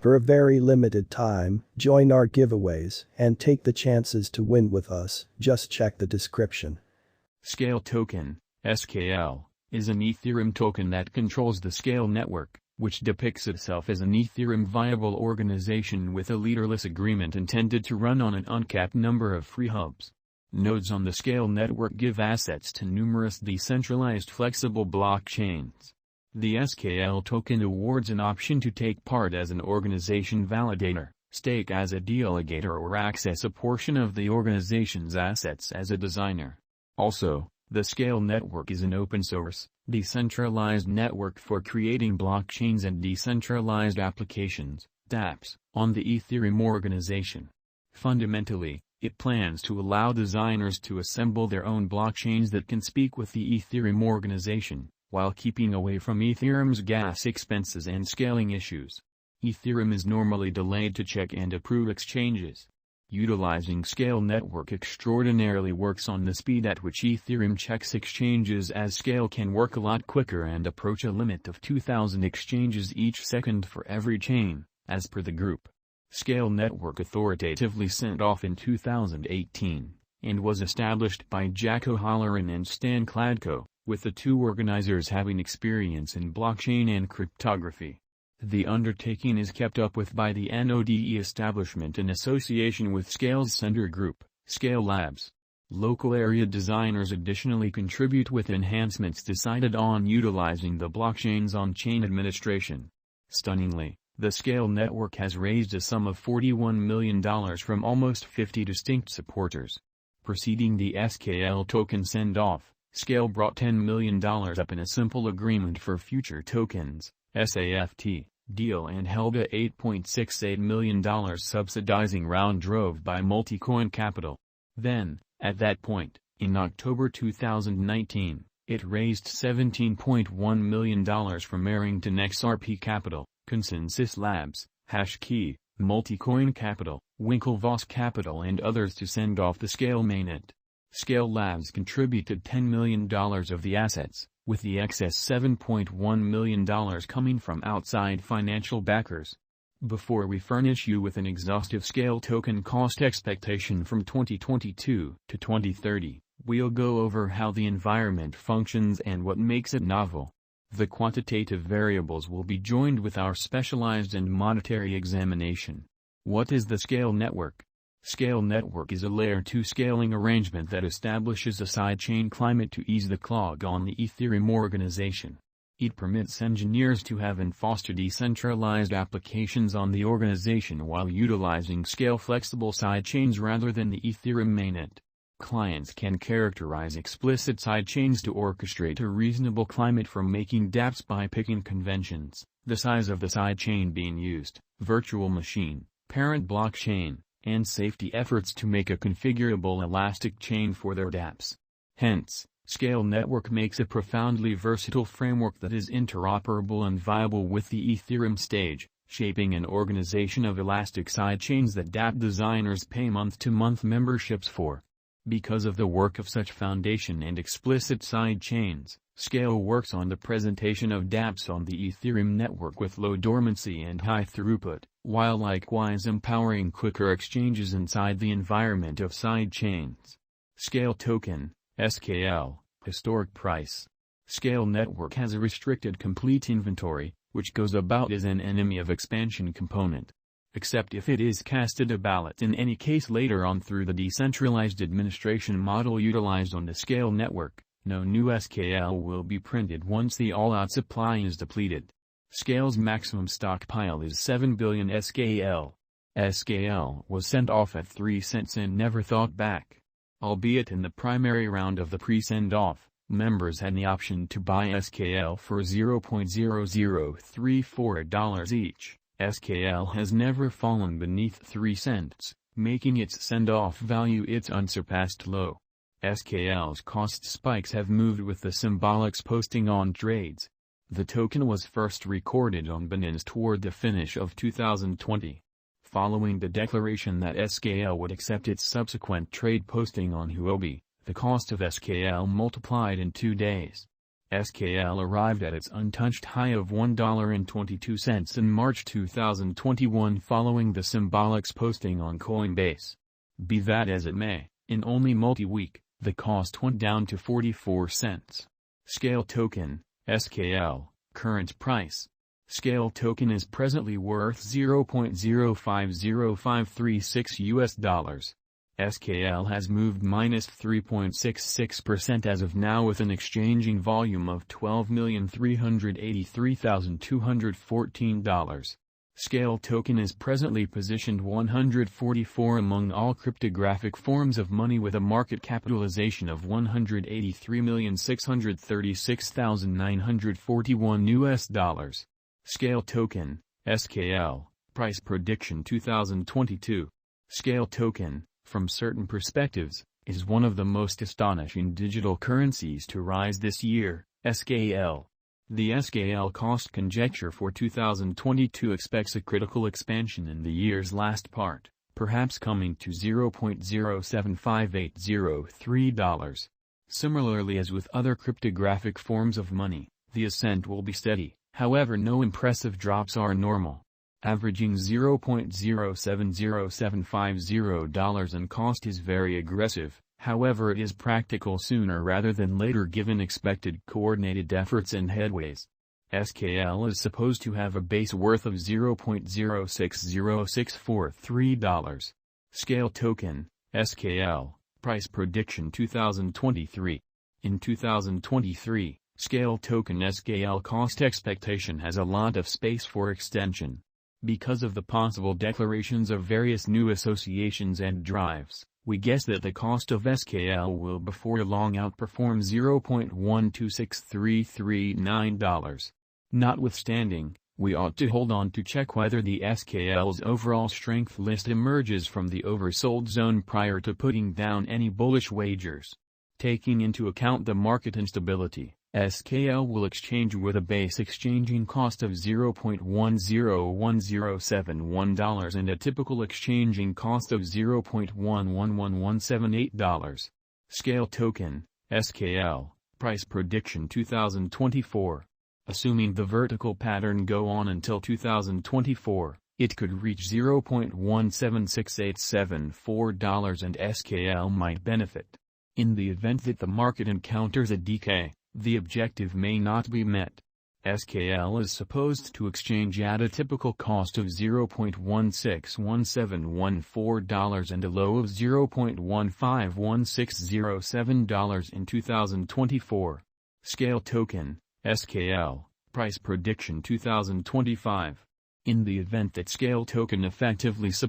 For a very limited time, join our giveaways and take the chances to win with us. Just check the description. Scale token, SKL, is an Ethereum token that controls the Scale network, which depicts itself as an Ethereum viable organization with a leaderless agreement intended to run on an uncapped number of free hubs. Nodes on the Scale network give assets to numerous decentralized flexible blockchains. The SKL token awards an option to take part as an organization validator, stake as a delegator, or access a portion of the organization's assets as a designer. Also, the Scale network is an open-source, decentralized network for creating blockchains and decentralized applications, dapps, on the Ethereum organization. Fundamentally, it plans to allow designers to assemble their own blockchains that can speak with the Ethereum organization, while keeping away from Ethereum's gas expenses and scaling issues. Ethereum is normally delayed to check and approve exchanges. Utilizing Scale network extraordinarily works on the speed at which Ethereum checks exchanges, as Scale can work a lot quicker and approach a limit of 2,000 exchanges each second for every chain, as per the group. Scale network authoritatively sent off in 2018, and was established by Jack O'Halloran and Stan Kladko, with the two organizers having experience in blockchain and cryptography. The undertaking is kept up with by the NODE establishment in association with Scale's Center Group, Skale Labs. Local area designers additionally contribute with enhancements decided on utilizing the blockchain's on-chain administration. Stunningly, the Scale network has raised a sum of $41 million from almost 50 distinct supporters. Preceding the SKL token send-off, Scale brought $10 million up in a simple agreement for future tokens, SAFT, deal, and held a $8.68 million subsidizing round drove by Multicoin Capital. Then, at that point, in October 2019, it raised $17.1 million from Arrington XRP Capital, Consensus Labs, Hashkey, Multicoin Capital, Winklevoss Capital, and others to send off the Scale mainnet. Scale Labs contributed $10 million of the assets, with the excess $7.1 million coming from outside financial backers. Before we furnish you with an exhaustive Scale token cost expectation from 2022 to 2030, we'll go over how the environment functions and what makes it novel. The quantitative variables will be joined with our specialized and monetary examination. What is the Scale network? Scale network is a layer 2 scaling arrangement that establishes a sidechain climate to ease the clog on the Ethereum organization. It permits engineers to have and foster decentralized applications on the organization while utilizing Scale flexible sidechains rather than the Ethereum mainnet. Clients can characterize explicit sidechains to orchestrate a reasonable climate for making dapps by picking conventions, the size of the sidechain being used, virtual machine, parent blockchain, and safety efforts to make a configurable elastic chain for their dapps. Hence, Scale network makes a profoundly versatile framework that is interoperable and viable with the Ethereum stage, shaping an organization of elastic sidechains that dapp designers pay month-to-month memberships for. Because of the work of such foundation and explicit sidechains, Scale works on the presentation of dapps on the Ethereum network with low dormancy and high throughput, while likewise empowering quicker exchanges inside the environment of sidechains. Scale token, SKL, historic price. Scale network has a restricted complete inventory, which goes about as an enemy of expansion component. Except if it is casted a ballot in any case later on through the decentralized administration model utilized on the Scale network, no new SKL will be printed once the all-out supply is depleted. Scale's maximum stockpile is 7 billion SKL. SKL was sent off at 3 cents and never thought back. Albeit in the primary round of the pre-send-off, members had the option to buy SKL for $0.0034 each. SKL has never fallen beneath 3 cents, making its send-off value its unsurpassed low. SKL's cost spikes have moved with the symbolics posting on trades. The token was first recorded on Binance toward the finish of 2020. Following the declaration that SKL would accept its subsequent trade posting on Huobi, the cost of SKL multiplied in 2 days. SKL arrived at its untouched high of $1.22 in March 2021 following the symbolic posting on Coinbase. Be that as it may, in only multi-week, the cost went down to 44 cents. Skale token, SKL, current price. Skale token is presently worth $0.050536 US. SKL has moved minus 3.66% as of now with an exchanging volume of $12,383,214. Skale token is presently positioned 144 among all cryptographic forms of money with a market capitalization of $183,636,941 US. Skale token, SKL, price prediction 2022. Skale token, from certain perspectives, is one of the most astonishing digital currencies to rise this year. SKL. The SKL cost conjecture for 2022 expects a critical expansion in the year's last part, perhaps coming to $0.075803. Similarly as with other cryptographic forms of money, the ascent will be steady, however no impressive drops are normal. Averaging $0.070750 in cost is very aggressive, however it is practical sooner rather than later given expected coordinated efforts and headways. SKL is supposed to have a base worth of $0.060643. Skale token, SKL, price prediction 2023. In 2023, Skale token SKL cost expectation has a lot of space for extension. Because of the possible declarations of various new associations and drives, we guess that the cost of SKL will before long outperform $0.126339. Notwithstanding, we ought to hold on to check whether the SKL's overall strength list emerges from the oversold zone prior to putting down any bullish wagers. Taking into account the market instability, SKL will exchange with a base exchanging cost of $0.101071 and a typical exchanging cost of $0.111178. Skale token, SKL, price prediction 2024. Assuming the vertical pattern go on until 2024, it could reach $0.176874 and SKL might benefit. In the event that the market encounters a decay, the objective may not be met. SKL is supposed to exchange at a typical cost of $0.161714 and a low of $0.151607 in 2024. Skale token, SKL, price prediction 2025. In the event that Skale token effectively supports